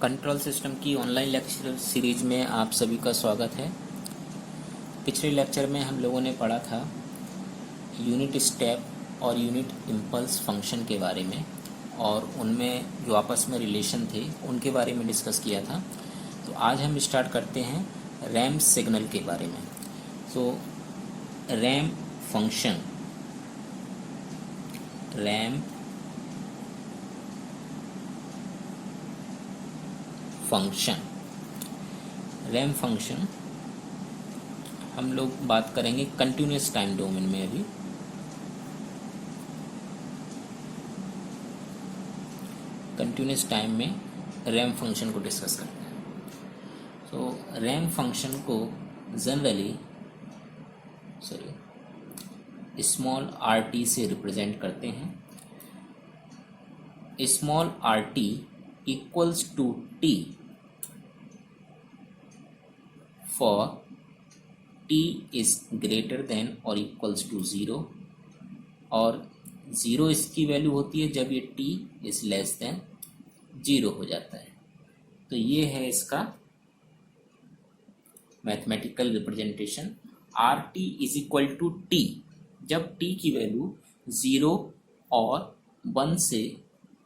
Control system की online lecture series में आप सभी का स्वागत है। पिछले लेक्चर में हम लोगों ने पढ़ा था यूनिट स्टेप और यूनिट इम्पल्स फंक्शन के बारे में, और उनमें जो आपस में रिलेशन थे उनके बारे में डिस्कस किया था। तो आज हम स्टार्ट करते हैं रैम्प सिग्नल के बारे में। तो रैम्प फंक्शन रैम्प फंक्शन हम लोग बात करेंगे कंटिन्यूस टाइम डोमेन में। अभी कंटिन्यूस टाइम में रैम्प फंक्शन को डिस्कस करते हैं। तो रैम्प फंक्शन को जनरली स्मॉल आर टी से रिप्रेजेंट करते हैं। Small r t equals to t for t is greater than or equals to 0, और 0 इसकी वैल्यू होती है जब ये t is less than 0 हो जाता है। तो ये है इसका mathematical representation. R T is equal to t जब t की वैल्यू 0 और 1 से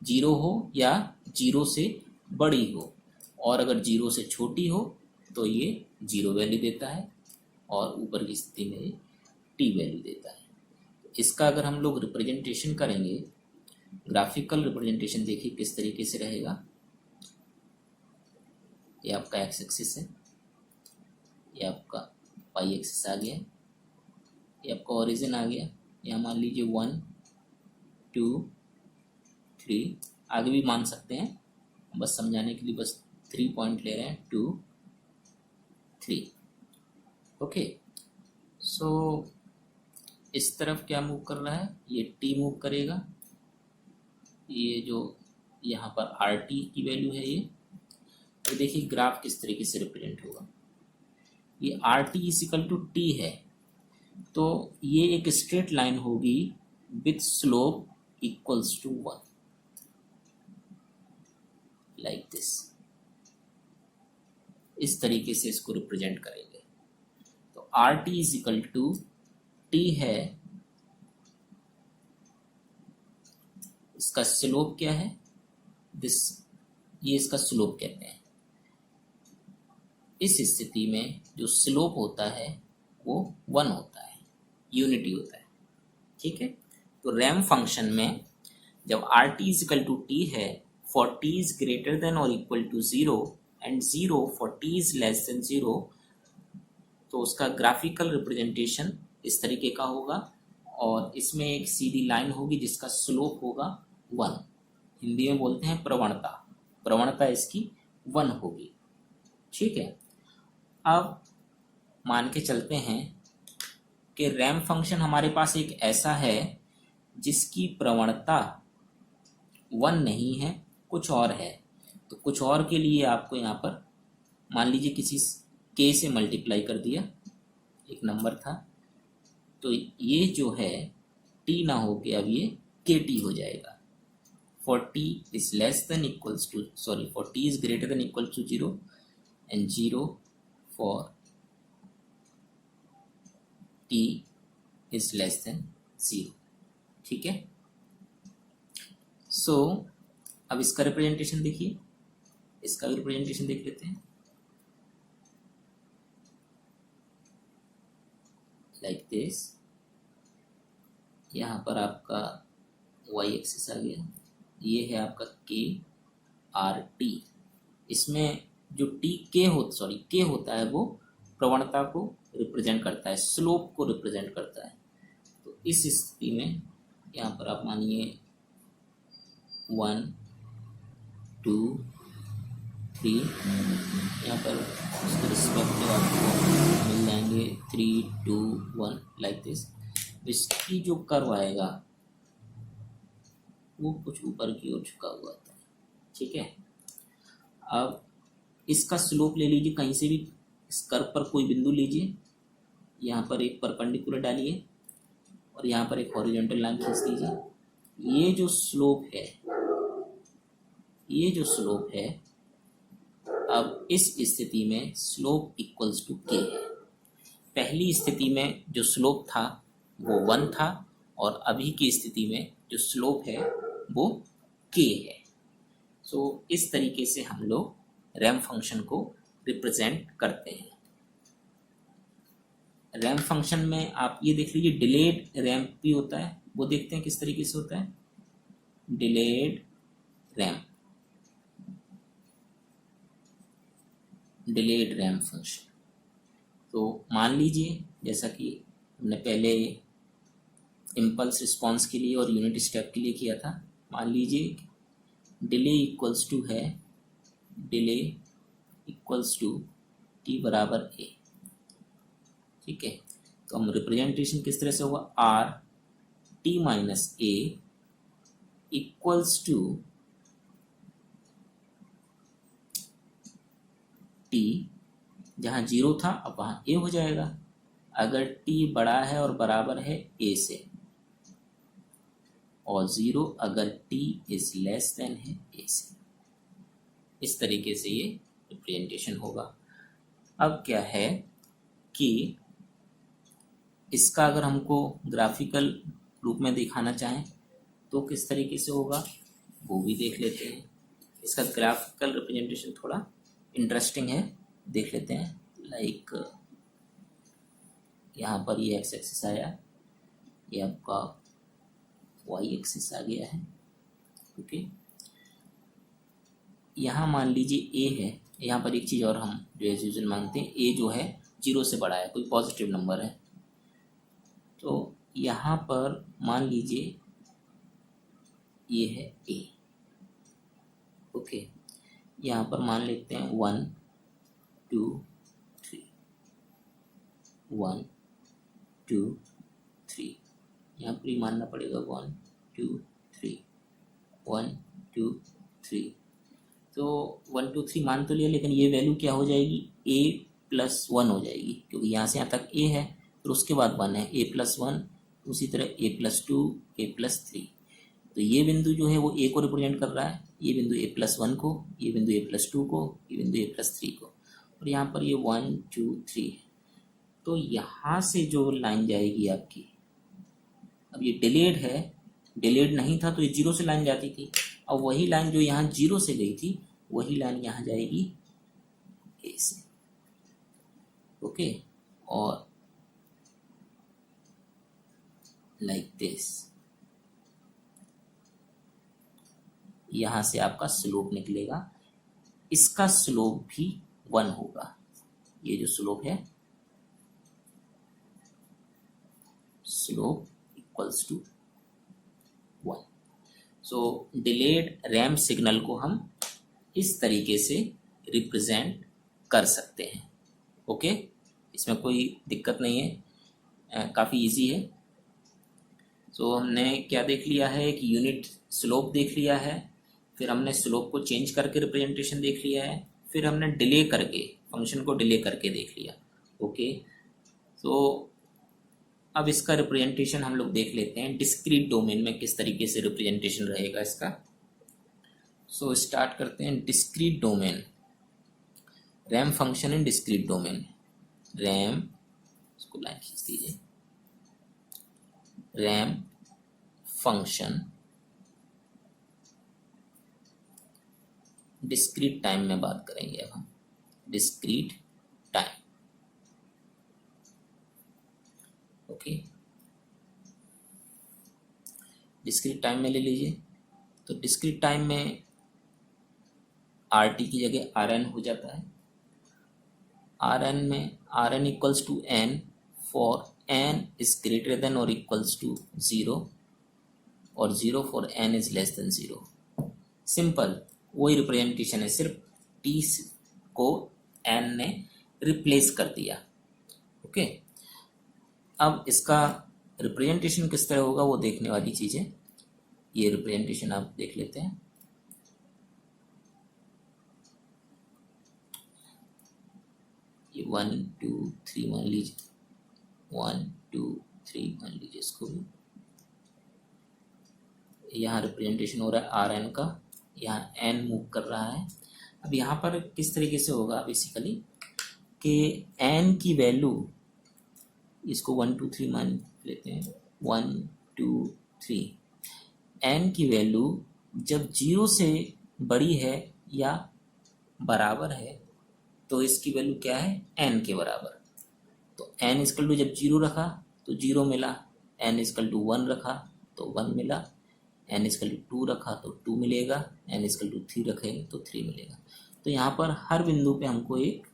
0 हो या 0 से बड़ी हो, और अगर 0 से छोटी हो तो ये 0 वैल्यू देता है और ऊपर की स्थिति में टी वैल्यू देता है। इसका अगर हम लोग रिप्रेजेंटेशन करेंगे, ग्राफिकल रिप्रेजेंटेशन देखिए किस तरीके से रहेगा। ये आपका एक्स एक्सिस है, ये आपका वाई एक्सिस आ गया, ये आपका ओरिजिन आ गया। यहाँ मान लीजिए 1 2 3, आगे भी मान सकते हैं, बस समझाने के लिए बस 3 पॉइंट ले रहे हैं, 2 3। ओके, सो इस तरफ क्या मूव कर रहा है, ये टी मूव करेगा। ये जो यहाँ पर आर टी की वैल्यू है ये, तो देखिए ग्राफ किस तरीके से रिप्रेजेंट होगा। ये r t equal to T है, तो ये एक स्ट्रेट लाइन होगी with slope equals to 1, like this. इस तरीके से इसको रिप्रेजेंट करेंगे। तो r T is equal to T है, इसका स्लोप क्या है, दिस, ये इसका स्लोप कहते हैं। इस स्थिति में जो स्लोप होता है वो 1 होता है, यूनिटी होता है। ठीक है, तो रैम्प फंक्शन में जब R T is equal to T है for T is greater than और equal to 0 and 0 for t is less than 0, तो उसका ग्राफिकल रिप्रेजेंटेशन इस तरीके का होगा, और इसमें एक सीधी लाइन होगी जिसका स्लोप होगा 1। हिंदी में बोलते हैं प्रवणता इसकी 1 होगी। ठीक है, अब मान के चलते हैं कि रैम्प फंक्शन हमारे पास एक ऐसा है जिसकी प्रवणता 1 नहीं है, कुछ और है। तो कुछ और के लिए आपको यहाँ पर मान लीजिए किसी k से मल्टीप्लाई कर दिया, एक नंबर था, तो ये जो है t ना हो के अब ये kt हो जाएगा। For t is less than equals to for t is greater than equals to 0 and 0 for t is less than 0। ठीक है, सो अब इसका रिप्रेजेंटेशन देखिए, इसका भी रिप्रेजेंटेशन देख लेते हैं, लाइक दिस। यहाँ पर आपका y एक्सिस आ गया, ये है आपका k r t। इसमें जो k होता है वो प्रवणता को रिप्रेजेंट करता है, स्लोप को रिप्रेजेंट करता है। तो इस स्थिति में यहाँ पर आप मानिए 1 2 3, यहाँ पर उसके रिस्पेक्टिव आपको मिल जाएंगे 3 2 1, लाइक दिस। इसकी जो कर्व आएगा वो कुछ ऊपर की ओर झुका हुआ था। ठीक है, अब इसका स्लोप ले लीजिए, कहीं से भी इस कर्व पर कोई बिंदु लीजिए, यहाँ पर एक परपेंडिकुलर डालिए और यहाँ पर एक हॉरिजॉन्टल लाइन खींच दीजिए। ये जो स्लोप है अब इस स्थिति में स्लोप इक्वल्स टू के है। पहली स्थिति में जो स्लोप था वो 1 था और अभी की स्थिति में जो स्लोप है वो के है। सो इस तरीके से हम लोग रैंप फंक्शन को रिप्रेजेंट करते हैं। रैंप फंक्शन में आप ये देख लीजिए डिलेड रैंप भी होता है, वो देखते हैं किस तरीके से होता है। Delayed ramp, delayed ramp function. तो मान लीजिए जैसा कि हमने पहले इम्पल्स रिस्पॉन्स के लिए और यूनिट स्टेप के लिए किया था, मान लीजिए डिले इक्वल्स टू है, डिले इक्वल्स टू टी बराबर ए। ठीक है, तो हम रिप्रेजेंटेशन किस तरह से होगा, r t minus a equals to t, जहाँ 0 था अब वहाँ ए हो जाएगा, अगर टी बड़ा है और बराबर है ए से, और 0 अगर टी इज लेस देन है ए से। इस तरीके से ये रिप्रेजेंटेशन होगा। अब क्या है कि इसका अगर हमको ग्राफिकल रूप में दिखाना चाहें तो किस तरीके से होगा वो भी देख लेते हैं। इसका ग्राफिकल रिप्रेजेंटेशन थोड़ा इंटरेस्टिंग है, देख लेते हैं। लाइक यहाँ पर ये एक्स एक्सिस आया, ये आपका वाई एक्सिस आ गया है। ओके, यहाँ मान लीजिए ए है, यहाँ पर एक चीज़ और हम जो एज यूजुअल मानते हैं, ए जो है 0 से बड़ा है, कोई पॉजिटिव नंबर है। तो यहाँ पर मान लीजिए ये है ए। ओके, यहाँ पर मान लेते हैं 1 2 3, 1 2 3, यहाँ पर ही मानना पड़ेगा 1 2 3, 1 2 3। तो 1 2 3 मान तो लिया, लेकिन ये वैल्यू क्या हो जाएगी, a प्लस 1 हो जाएगी, क्योंकि यहाँ से यहाँ तक a है, फिर उसके बाद 1 है, a प्लस 1, उसी तरह a प्लस 2, a प्लस 3। तो ये बिंदु जो है वो a को रिप्रेजेंट कर रहा है, ये बिंदु a प्लस 1 को, ये बिंदु a प्लस 2 को, ये बिंदु a प्लस 3 को, और यहाँ पर ये 1 2 3 है। तो यहाँ से जो लाइन जाएगी आपकी, अब ये डिलेड है, डिलेड नहीं था तो ये 0 से लाइन जाती थी, अब वही लाइन जो यहाँ 0 से गई थी वही लाइन यहाँ जाएगी ए से। ओके, और लाइक दिस, यहाँ से आपका स्लोप निकलेगा, इसका स्लोप भी 1 होगा। ये जो स्लोप है, slope equals to 1। So delayed ramp signal को हम इस तरीके से रिप्रेजेंट कर सकते हैं। ओके, इसमें कोई दिक्कत नहीं है, काफ़ी इजी है। सो हमने क्या देख लिया है कि यूनिट स्लोप देख लिया है, फिर हमने स्लोप को चेंज करके रिप्रेजेंटेशन देख लिया है, फिर हमने डिले करके फंक्शन को डिले करके देख लिया। ओके, तो अब इसका रिप्रेजेंटेशन हम लोग देख लेते हैं डिस्क्रीट डोमेन में किस तरीके से रिप्रेजेंटेशन रहेगा इसका। सो स्टार्ट करते हैं discrete domain, ramp function in discrete domain. Ramp, इसको लाइन खींच दीजिए, रैंप फंक्शन डिस्क्रीट टाइम में बात करेंगे अब हम, discrete time. Okay, discrete time में ले लीजिए। तो डिस्क्रीट टाइम में RT की जगह RN हो जाता है। RN में RN equals to N for N is greater than और इक्वल्स टू 0 और 0 for N is less than 0। Simple वही रिप्रेजेंटेशन है, सिर्फ T को N ने रिप्लेस कर दिया। ओके, अब इसका रिप्रेजेंटेशन किस तरह होगा वो देखने वाली चीज़ है। ये रिप्रेजेंटेशन आप देख लेते हैं। ये 1 2 3 मान लीजिए, 1 2 3 मान लीजिए इसको भी। यहाँ रिप्रेजेंटेशन हो रहा है RN का, यहाँ N मूव कर रहा है। अब यहाँ पर किस तरीके से होगा बेसिकली कि n की वैल्यू, इसको 1 2 3 मान लेते हैं, 1 2 3, n की वैल्यू जब 0 से बड़ी है या बराबर है तो इसकी वैल्यू क्या है, n के बराबर। तो n इक्वल टू जब 0 रखा तो 0 मिला, n इक्वल टू 1 रखा तो 1 मिला, n इक्वल टू 2 रखा तो 2 मिलेगा, n इक्वल टू 3 रखेंगे तो 3 मिलेगा। तो यहाँ पर हर बिंदु पे हमको एक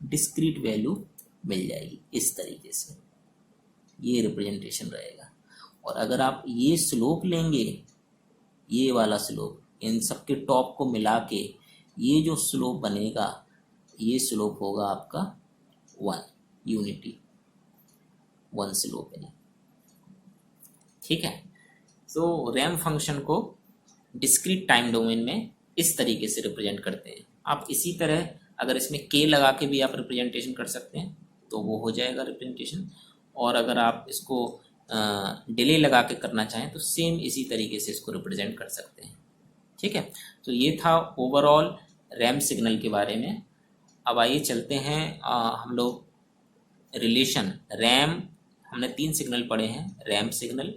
डिस्क्रीट वैल्यू मिल जाएगी। इस तरीके से ये रिप्रेजेंटेशन रहेगा। और अगर आप ये स्लोप लेंगे, ये वाला स्लोप, इन सब के टॉप को मिला के ये जो स्लोप बनेगा, ये स्लोप होगा आपका 1, यूनिटी 1 स्लोप है। ठीक है, तो रैम फंक्शन को डिस्क्रीट टाइम डोमेन में इस तरीके से रिप्रेजेंट करते हैं। आप इसी तरह अगर इसमें k लगा के भी आप रिप्रेजेंटेशन कर सकते हैं तो वो हो जाएगा रिप्रेजेंटेशन। और अगर आप इसको डिले लगा के करना चाहें तो सेम इसी तरीके से इसको रिप्रेजेंट कर सकते हैं। ठीक है, तो ये था ओवरऑल रैम सिग्नल के बारे में। अब आइए चलते हैं हम लोग रिलेशन रैम, हमने 3 सिग्नल पढ़े हैं, RAM signal,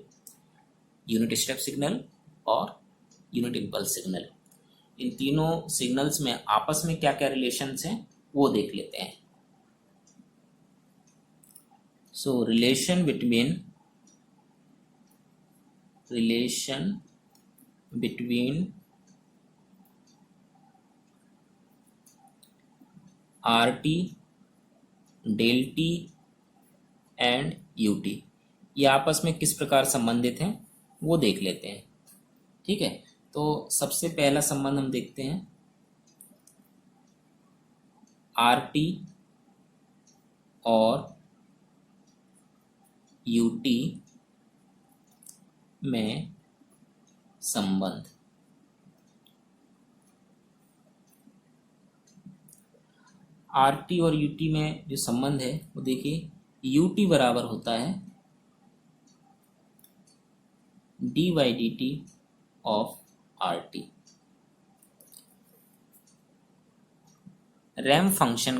unit step signal और यूनिट इम्पल्स सिग्नल। इन तीनों सिग्नल्स में आपस में क्या क्या रिलेशंस हैं वो देख लेते हैं। So relation between RT, del t and u t, ये आपस में किस प्रकार संबंधित हैं वो देख लेते हैं। ठीक है, तो सबसे पहला संबंध हम देखते हैं RT और UT में संबंध। RT और UT में जो संबंध है वो देखिए, UT बराबर होता है d/dt of RT। RAM function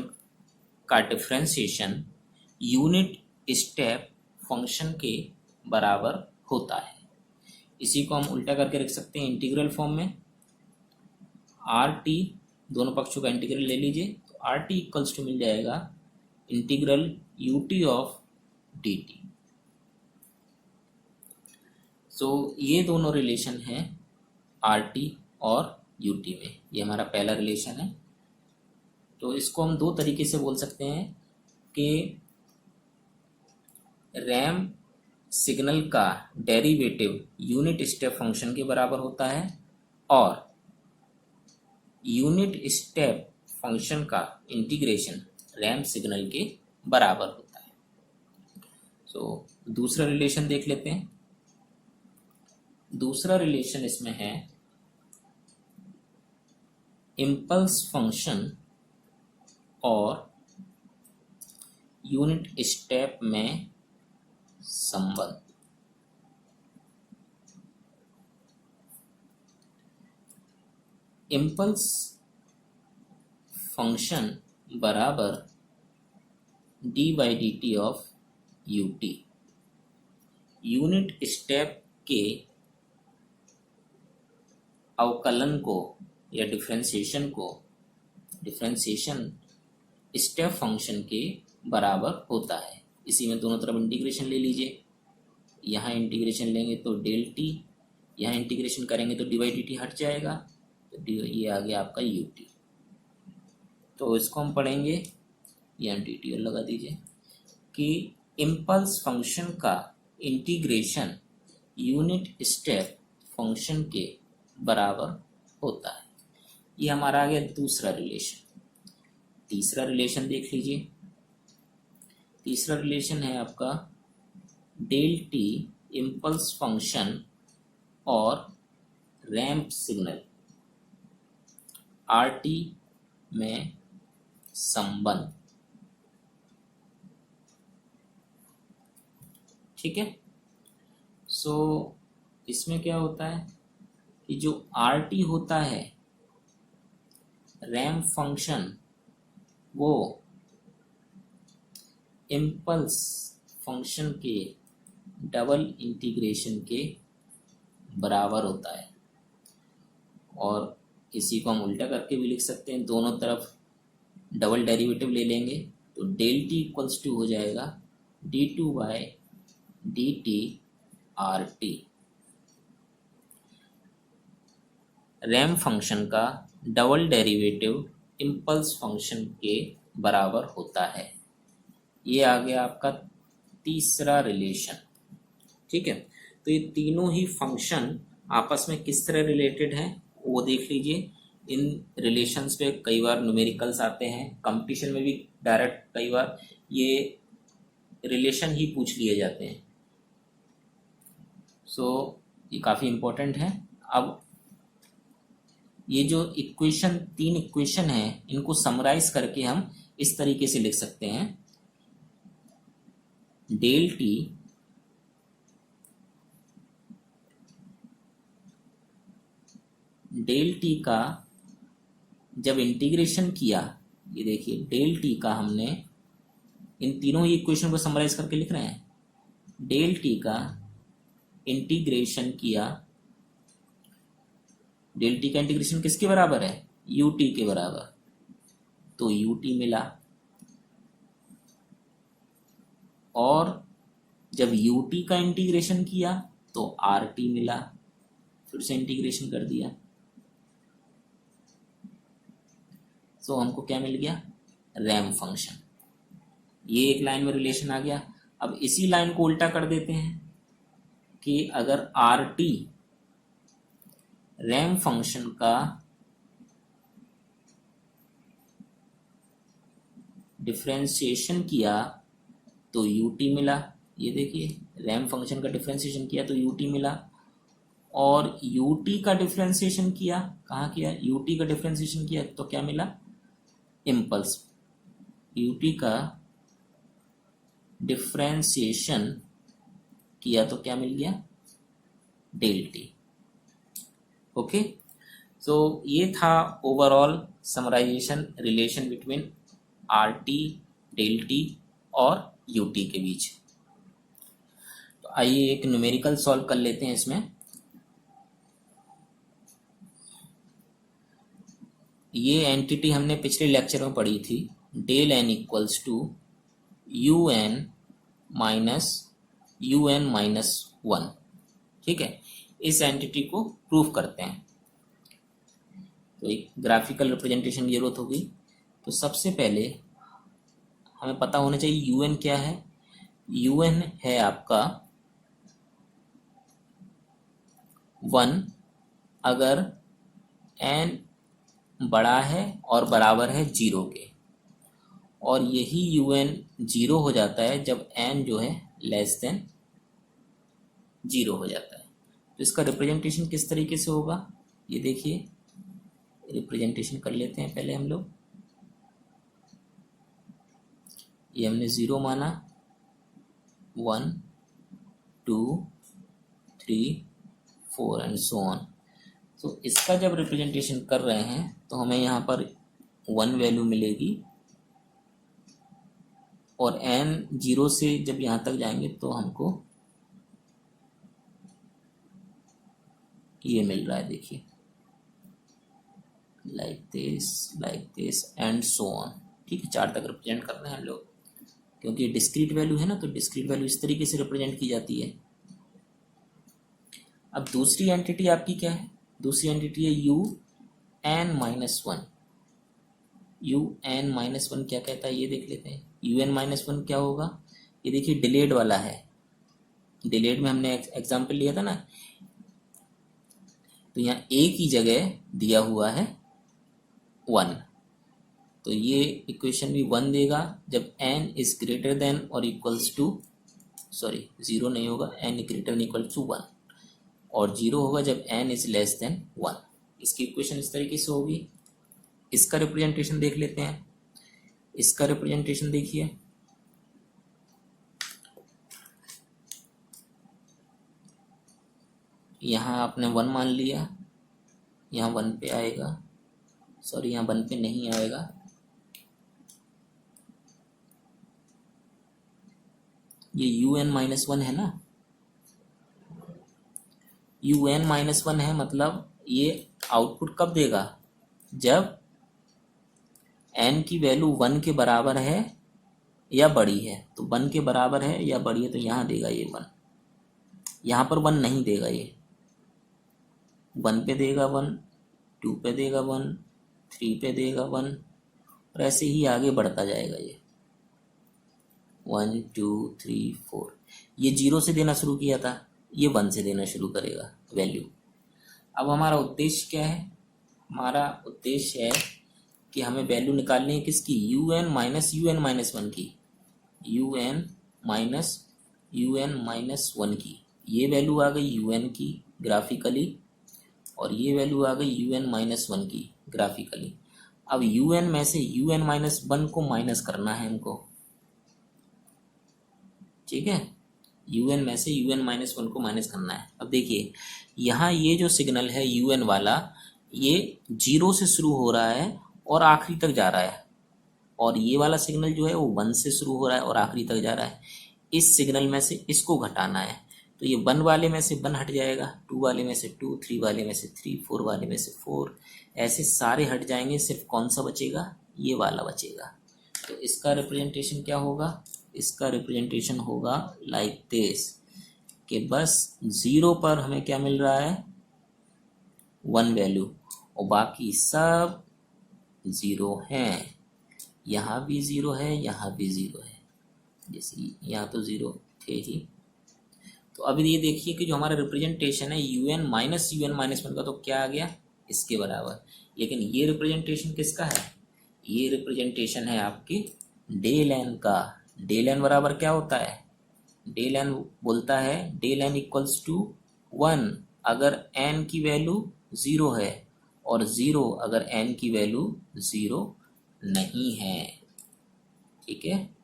का डिफरेंशिएशन यूनिट स्टेप फंक्शन के बराबर होता है। इसी को हम उल्टा करके रख सकते हैं इंटीग्रल फॉर्म में। RT, दोनों पक्षों का इंटीग्रल ले लीजिए तो RT इक्वल्स टू मिल जाएगा इंटीग्रल UT ऑफ DT। सो ये दोनों रिलेशन हैं RT और UT में, ये हमारा पहला रिलेशन है। तो इसको हम 2 तरीके से बोल सकते हैं कि रैम सिग्नल का डेरिवेटिव यूनिट स्टेप फंक्शन के बराबर होता है और यूनिट स्टेप फंक्शन का इंटीग्रेशन रैम सिग्नल के बराबर होता है। सो दूसरा रिलेशन देख लेते हैं। दूसरा रिलेशन इसमें है इम्पल्स फंक्शन और यूनिट स्टेप में संबंध। इम्पल्स फंक्शन बराबर d/dt of UT। Unit step के अवकलन को या डिफरेंशिएशन स्टेप फंक्शन के बराबर होता है। इसी में दोनों तरफ इंटीग्रेशन ले लीजिए, यहाँ इंटीग्रेशन लेंगे तो डेल टी, यहाँ इंटीग्रेशन करेंगे तो d/dt हट जाएगा, तो ये आ गया आपका UT। तो इसको हम पढ़ेंगे, यहाँ dt और लगा दीजिए कि इम्पल्स फंक्शन का इंटीग्रेशन यूनिट स्टेप फंक्शन के बराबर होता है। ये हमारा आ गया दूसरा रिलेशन। तीसरा रिलेशन देख लीजिए। तीसरा रिलेशन है आपका डेल टी इम्पल्स फंक्शन और रैंप सिग्नल RT में संबंध। ठीक है, सो इसमें क्या होता है कि जो RT होता है रैंप फंक्शन वो इम्पल्स फंक्शन के डबल इंटीग्रेशन के बराबर होता है। और इसी को हम उल्टा करके भी लिख सकते हैं, दोनों तरफ डबल डेरिवेटिव ले लेंगे तो डेल टी इक्वल्स टू हो जाएगा d2/dt RT। रैंप फंक्शन का डबल डेरिवेटिव इम्पल्स फंक्शन के बराबर होता है। ये आ गया आपका तीसरा रिलेशन। ठीक है, तो ये तीनों ही फंक्शन आपस में किस तरह रिलेटेड हैं वो देख लीजिए। इन रिलेशंस पे कई बार न्यूमेरिकल्स आते हैं, कंपटीशन में भी डायरेक्ट कई बार ये रिलेशन ही पूछ लिए जाते हैं। सो ये काफ़ी इम्पोर्टेंट है। अब ये जो इक्वेशन, तीन इक्वेशन है, इनको समराइज करके हम इस तरीके से लिख सकते हैं, डेल टी का जब इंटीग्रेशन किया, ये देखिए डेल टी का हमने इन तीनों ही इक्वेशन को समराइज करके लिख रहे हैं। डेल टी का इंटीग्रेशन किया, डेल टी का इंटीग्रेशन किसके बराबर है? यू टी के बराबर, तो यू टी मिला। और जब यू टी का इंटीग्रेशन किया तो आर टी मिला, फिर से इंटीग्रेशन कर दिया, तो हमको क्या मिल गया? Ramp function. ये एक लाइन में रिलेशन आ गया। अब इसी लाइन को उल्टा कर देते हैं कि अगर आर टी रैंप फंक्शन का डिफरेंशिएशन किया तो यू टी मिला। ये देखिए रैंप फंक्शन का डिफरेंशिएशन किया तो यू टी मिला, और यू टी का डिफरेंशिएशन किया, कहाँ किया? यू टी का डिफरेंशिएशन किया तो क्या मिला? इम्पल्स। यू टी का डिफरेंशिएशन किया तो क्या मिल गया? Del T. ओके, सो ये था overall summarization relation between r t, del t और यू टी के बीच। तो आइए एक न्यूमेरिकल सॉल्व कर लेते हैं इसमें। ये एंटिटी हमने पिछले लेक्चर में पढ़ी थी, del n equals to u n minus 1। ठीक है, इस एंटिटी को प्रूव करते हैं तो एक ग्राफिकल रिप्रेजेंटेशन की जरूरत होगी। तो सबसे पहले हमें पता होना चाहिए यू एन क्या है। यू एन है आपका 1 अगर एन बड़ा है और बराबर है 0 के, और यही यू एन 0 हो जाता है जब एन जो है लेस देन 0 हो जाता है। तो इसका रिप्रेजेंटेशन किस तरीके से होगा, ये देखिए रिप्रेजेंटेशन कर लेते हैं पहले हम लोग। ये हमने 0 माना, 1 2 3 4 एंड सो ऑन। तो इसका जब रिप्रेजेंटेशन कर रहे हैं तो हमें यहाँ पर 1 वैल्यू मिलेगी, और n 0 से जब यहाँ तक जाएंगे तो हमको ये मिल रहा है, देखिए like this and so on. ठीक है, 4 तक रिप्रेजेंट करना है हम लोग, क्योंकि डिस्क्रीट वैल्यू है ना, तो डिस्क्रीट वैल्यू इस तरीके से रिप्रेजेंट की जाती है। अब दूसरी एंटिटी आपकी क्या है? दूसरी एंटिटी है u n minus 1। U n minus 1 क्या कहता है ये देख लेते हैं। यू एन माइनस 1 क्या होगा, ये देखिए डिलेड वाला है। डिलेड में हमने एग्जाम्पल लिया था ना, तो यहाँ ए की जगह दिया हुआ है 1, तो ये इक्वेशन भी 1 देगा जब n इज ग्रेटर देन और इक्वल्स टू, सॉरी 0 नहीं होगा, n greater than equal to 1, और 0 होगा जब n इज लेस देन 1। इसकी इक्वेशन इस तरीके से होगी। इसका रिप्रेजेंटेशन देख लेते हैं। इसका रिप्रेजेंटेशन देखिए, यहाँ आपने 1 मान लिया, यहाँ 1 पे आएगा, सॉरी यहाँ 1 पे नहीं आएगा, ये UN-1 है ना, UN-1 है, मतलब ये आउटपुट कब देगा, जब n की वैल्यू 1 के बराबर है या बड़ी है। तो 1 के बराबर है या बड़ी है तो यहाँ देगा ये 1, यहाँ पर 1 नहीं देगा, ये 1 पे देगा 1, 2 पे देगा 1, 3 पे देगा 1, और ऐसे ही आगे बढ़ता जाएगा ये 1 2 3 4। ये 0 से देना शुरू किया था, ये 1 से देना शुरू करेगा वैल्यू। अब हमारा उद्देश्य क्या है, हमारा उद्देश्य है कि हमें वैल्यू निकालनी है किसकी, UN-1 की, UN-1 की। ये वैल्यू आ गई UN की ग्राफिकली, और ये वैल्यू आ गई UN-1 की ग्राफिकली। अब UN में से UN-1 को माइनस करना है हमको, ठीक है, UN में से UN-1 को माइनस करना है। अब देखिए यहाँ ये जो सिग्नल है UN वाला, ये 0 से शुरू हो रहा है और आखिरी तक जा रहा है, और ये वाला सिग्नल जो है वो 1 से शुरू हो रहा है और आखिरी तक जा रहा है। इस सिग्नल में से इसको घटाना है, तो ये 1 वाले में से 1 हट जाएगा, 2 वाले में से 2, 3 वाले में से 3, 4 वाले में से 4, ऐसे सारे हट जाएंगे, सिर्फ कौन सा बचेगा, ये वाला बचेगा। तो इसका रिप्रेजेंटेशन क्या होगा, इसका रिप्रेजेंटेशन होगा लाइक दिस, कि बस 0 पर हमें क्या मिल रहा है, 1 वैल्यू, और बाकी सब 0 हैं। यहाँ भी 0 है, यहाँ भी 0 है, जैसे यहाँ तो 0 थे ही। तो अभी ये देखिए कि जो हमारा रिप्रेजेंटेशन है UN-1 का, तो क्या आ गया, इसके बराबर। लेकिन ये रिप्रेजेंटेशन किसका है, ये रिप्रेजेंटेशन है आपकी डेल एन का। डेल एन बराबर क्या होता है, डेल एन बोलता है डेल एन इक्वल्स टू 1 अगर n की वैल्यू 0 है, और 0 अगर n की वैल्यू 0 नहीं है, ठीक है,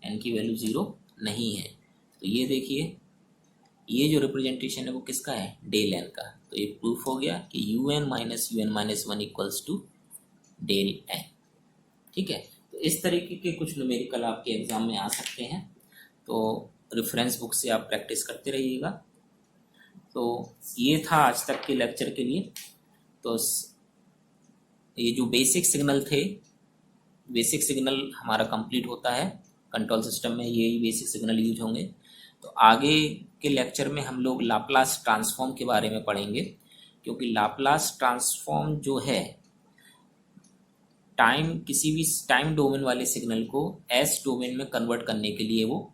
n की वैल्यू 0 नहीं है। तो ये देखिए ये जो रिप्रेजेंटेशन है वो किसका है, डेल एन का। तो ये प्रूफ हो गया कि UN-1 equals to del N, ठीक है। तो इस तरीके के कुछ न्यूमेरिकल आपके एग्जाम में आ सकते हैं, तो रेफरेंस बुक से आप प्रैक्टिस करते रहिएगा। तो ये था आज तक के लेक्चर के लिए। तो ये जो बेसिक सिग्नल थे, बेसिक सिग्नल हमारा कंप्लीट होता है कंट्रोल सिस्टम में, यही बेसिक सिग्नल यूज होंगे। तो आगे के लेक्चर में हम लोग लाप्लास ट्रांसफॉर्म के बारे में पढ़ेंगे, क्योंकि लाप्लास ट्रांसफॉर्म जो है टाइम, किसी भी टाइम डोमेन वाले सिग्नल को एस डोमेन में कन्वर्ट करने के लिए वो